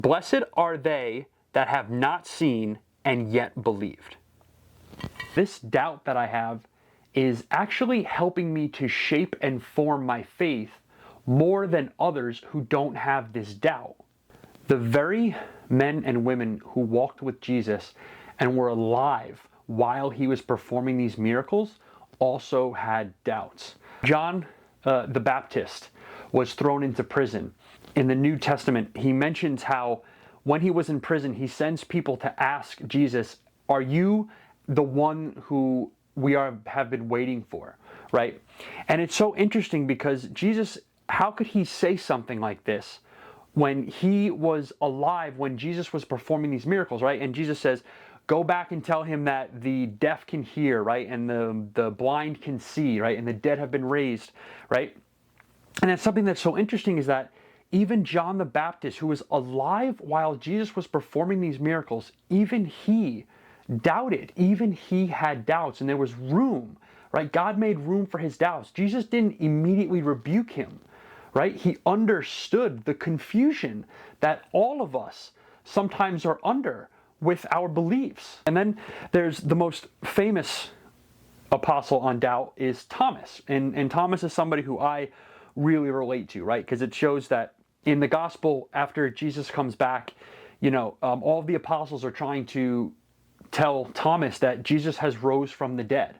Blessed are they that have not seen and yet believed. This doubt that I have is actually helping me to shape and form my faith more than others who don't have this doubt. The very men and women who walked with Jesus and were alive while he was performing these miracles also had doubts. John the Baptist was thrown into prison. In the New Testament, he mentions how when he was in prison, he sends people to ask Jesus, "Are you the one who we have been waiting for?" Right? And it's so interesting because Jesus, how could he say something like this when he was alive, when Jesus was performing these miracles, right? And Jesus says, "Go back and tell him that the deaf can hear, right? And the blind can see, right? And the dead have been raised," right? And that's something that's so interesting, is that even John the Baptist, who was alive while Jesus was performing these miracles, even he doubted. Even he had doubts, and there was room, right? God made room for his doubts. Jesus didn't immediately rebuke him, right? He understood the confusion that all of us sometimes are under with our beliefs. And then there's the most famous apostle on doubt is Thomas. And Thomas is somebody who I really relate to, right? Because it shows that in the gospel, after Jesus comes back, all of the apostles are trying to tell Thomas that Jesus has rose from the dead.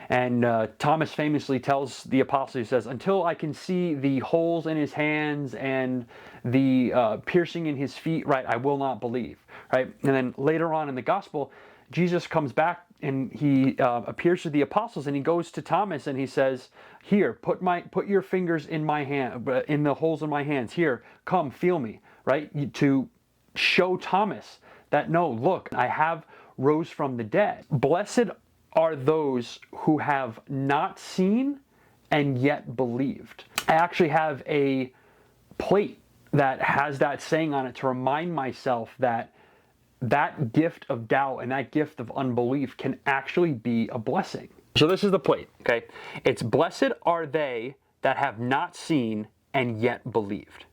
And Thomas famously tells the apostles, he says, "Until I can see the holes in his hands and the piercing in his feet, right, I will not believe," right? And then later on in the gospel, Jesus comes back and he appears to the apostles, and he goes to Thomas and he says, "Here, put your fingers in my hand, in the holes in my hands. Here, come, feel me," right? To show Thomas that, no, look, I have rose from the dead. Blessed are those who have not seen and yet believed. I actually have a plate that has that saying on it to remind myself that that gift of doubt and that gift of unbelief can actually be a blessing. So this is the plate, okay? It's blessed are they that have not seen and yet believed.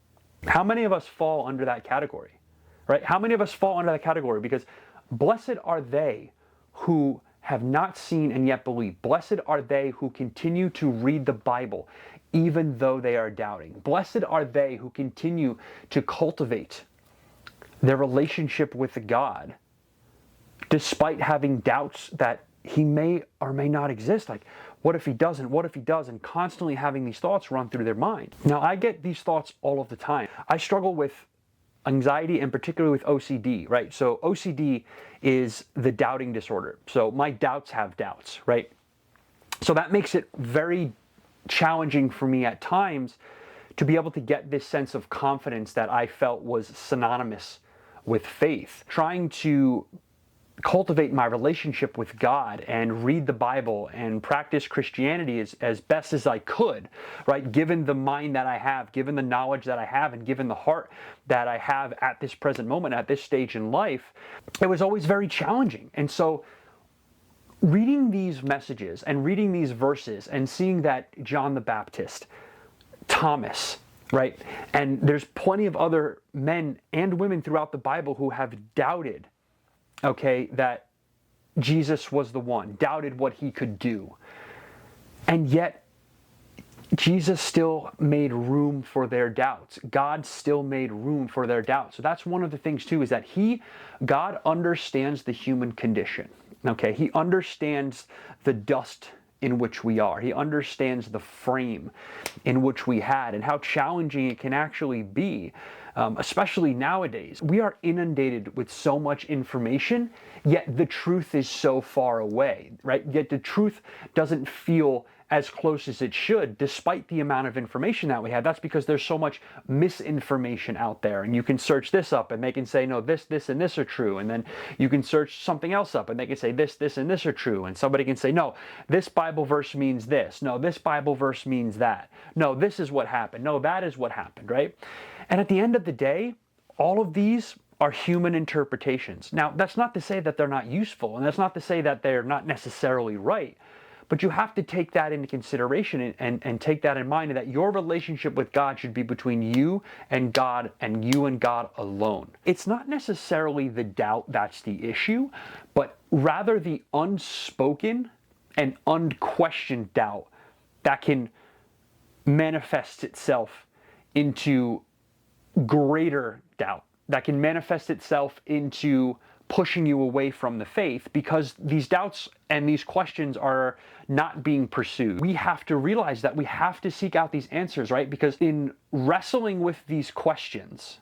How many of us fall under that category, right? How many of us fall under that category? Because blessed are they who have not seen and yet believe. Blessed are they who continue to read the Bible even though they are doubting. Blessed are they who continue to cultivate their relationship with God despite having doubts that he may or may not exist. Like, what if he doesn't? What if he does? And constantly having these thoughts run through their mind. Now, I get these thoughts all of the time. I struggle with anxiety, and particularly with OCD, right? So OCD is the doubting disorder. So my doubts have doubts, right? So that makes it very challenging for me at times to be able to get this sense of confidence that I felt was synonymous with faith. Trying to cultivate my relationship with God and read the Bible and practice Christianity as best as I could, right? Given the mind that I have, given the knowledge that I have, and given the heart that I have at this present moment, at this stage in life, it was always very challenging. And so reading these messages and reading these verses and seeing that John the Baptist, Thomas, right? And there's plenty of other men and women throughout the Bible who have doubted, okay, that Jesus was the one, doubted what he could do. And yet, Jesus still made room for their doubts. God still made room for their doubts. So that's one of the things too, is that God understands the human condition. Okay, he understands the dust in which we are. He understands the frame in which we had and how challenging it can actually be, especially nowadays. We are inundated with so much information, yet the truth is so far away, right? Yet the truth doesn't feel as close as it should, despite the amount of information that we have. That's because there's so much misinformation out there, and you can search this up and they can say, no, this, and this are true, and then you can search something else up and they can say this, and this are true, and somebody can say, no, this Bible verse means this, no, this Bible verse means that, no, this is what happened, no, that is what happened, right? And at the end of the day, all of these are human interpretations. Now, that's not to say that they're not useful, and that's not to say that they're not necessarily right. But you have to take that into consideration and take that in mind, that your relationship with God should be between you and God alone. It's not necessarily the doubt that's the issue, but rather the unspoken and unquestioned doubt that can manifest itself into greater doubt, that can manifest itself into pushing you away from the faith, because these doubts and these questions are not being pursued. We have to realize that we have to seek out these answers, right? Because in wrestling with these questions,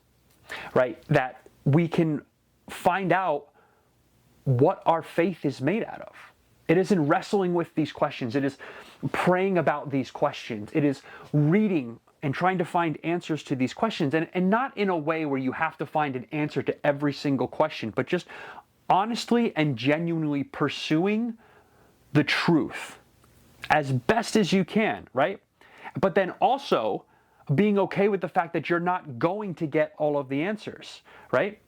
right, that we can find out what our faith is made out of. It is in wrestling with these questions. It is praying about these questions. It is reading and trying to find answers to these questions, and not in a way where you have to find an answer to every single question, but just honestly and genuinely pursuing the truth as best as you can, right? But then also being okay with the fact that you're not going to get all of the answers, right?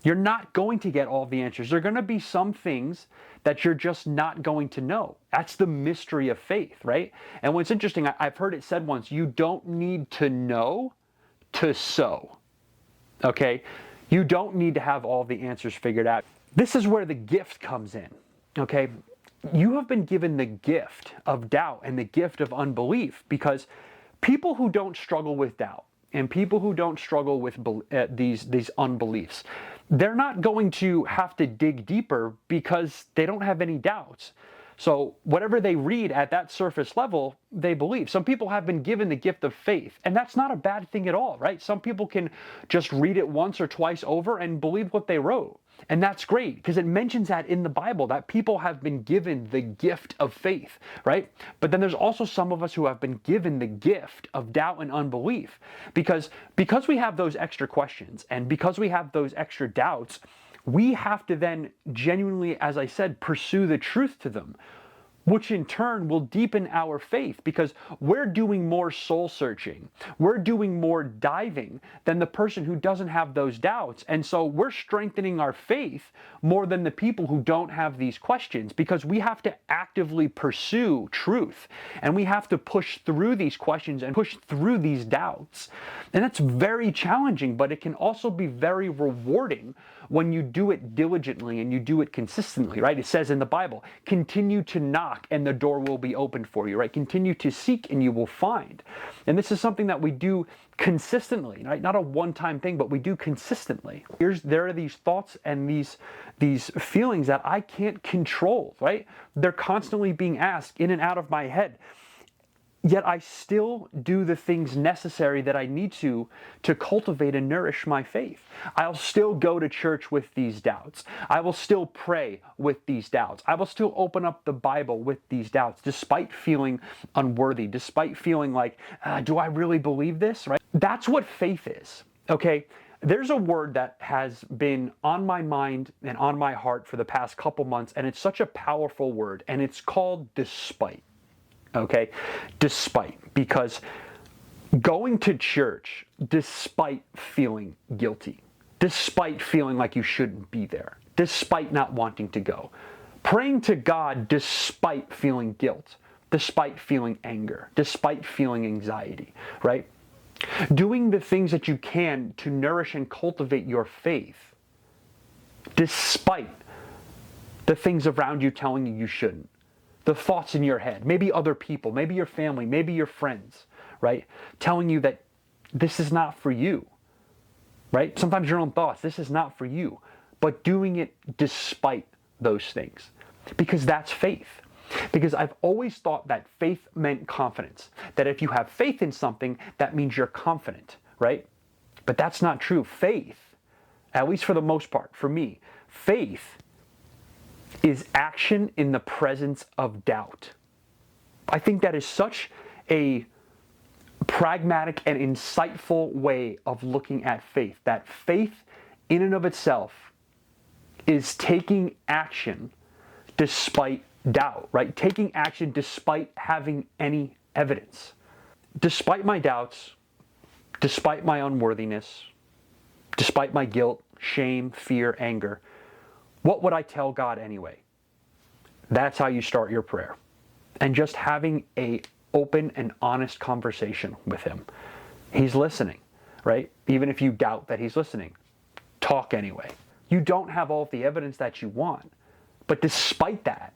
You're not going to get all of the answers. There are going to be some things that you're just not going to know. That's the mystery of faith, right? And what's interesting, I've heard it said once, you don't need to know to sow, okay? You don't need to have all the answers figured out. This is where the gift comes in, okay? You have been given the gift of doubt and the gift of unbelief, because people who don't struggle with doubt and people who don't struggle with these unbeliefs, they're not going to have to dig deeper because they don't have any doubts. So whatever they read at that surface level, they believe. Some people have been given the gift of faith, and that's not a bad thing at all, right? Some people can just read it once or twice over and believe what they wrote. And that's great, because it mentions that in the Bible, that people have been given the gift of faith, right? But then there's also some of us who have been given the gift of doubt and unbelief, because we have those extra questions and because we have those extra doubts, we have to then genuinely, as I said, pursue the truth to them, which in turn will deepen our faith, because we're doing more soul searching. We're doing more diving than the person who doesn't have those doubts. And so we're strengthening our faith more than the people who don't have these questions, because we have to actively pursue truth, and we have to push through these questions and push through these doubts. And that's very challenging, but it can also be very rewarding when you do it diligently and you do it consistently, right? It says in the Bible, continue to knock and the door will be opened for you, right? Continue to seek and you will find. And this is something that we do consistently, right? Not a one-time thing, but we do consistently. There are these thoughts and these feelings that I can't control, right? They're constantly being asked in and out of my head. Yet I still do the things necessary that I need to cultivate and nourish my faith. I'll still go to church with these doubts. I will still pray with these doubts. I will still open up the Bible with these doubts, despite feeling unworthy, despite feeling like, do I really believe this, right? That's what faith is, okay? There's a word that has been on my mind and on my heart for the past couple months, and it's such a powerful word, and it's called despite. Okay, despite, because going to church despite feeling guilty, despite feeling like you shouldn't be there, despite not wanting to go, praying to God despite feeling guilt, despite feeling anger, despite feeling anxiety, right? Doing the things that you can to nourish and cultivate your faith, despite the things around you telling you shouldn't. The thoughts in your head, maybe other people, maybe your family, maybe your friends, right? Telling you that this is not for you, right? Sometimes your own thoughts, this is not for you, but doing it despite those things, because that's faith. Because I've always thought that faith meant confidence, that if you have faith in something, that means you're confident, right? But that's not true. Faith, at least for the most part, for me, faith is action in the presence of doubt. I think that is such a pragmatic and insightful way of looking at faith, that faith in and of itself is taking action despite doubt, right? Taking action despite having any evidence. Despite my doubts, despite my unworthiness, despite my guilt, shame, fear, anger, what would I tell God anyway? That's how you start your prayer. and just having a open and honest conversation with him. He's listening, right? Even if you doubt that he's listening, talk anyway. You don't have all of the evidence that you want, but despite that,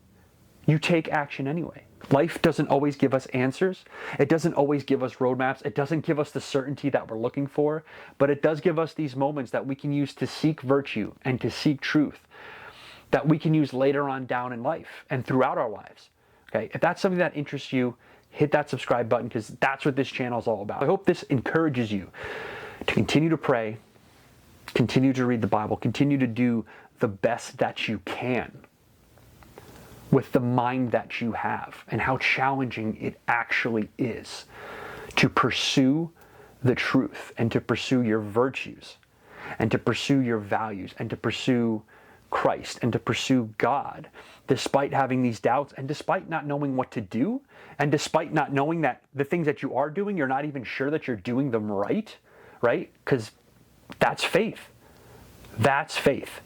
you take action anyway. Life doesn't always give us answers. It doesn't always give us roadmaps. It doesn't give us the certainty that we're looking for, but it does give us these moments that we can use to seek virtue and to seek truth that we can use later on down in life and throughout our lives. Okay, if that's something that interests you, hit that subscribe button, because that's what this channel is all about. I hope this encourages you to continue to pray, continue to read the Bible, continue to do the best that you can with the mind that you have, and how challenging it actually is to pursue the truth and to pursue your virtues and to pursue your values and to pursue Christ and to pursue God, despite having these doubts and despite not knowing what to do, and despite not knowing that the things that you are doing, you're not even sure that you're doing them right? Because that's faith. That's faith.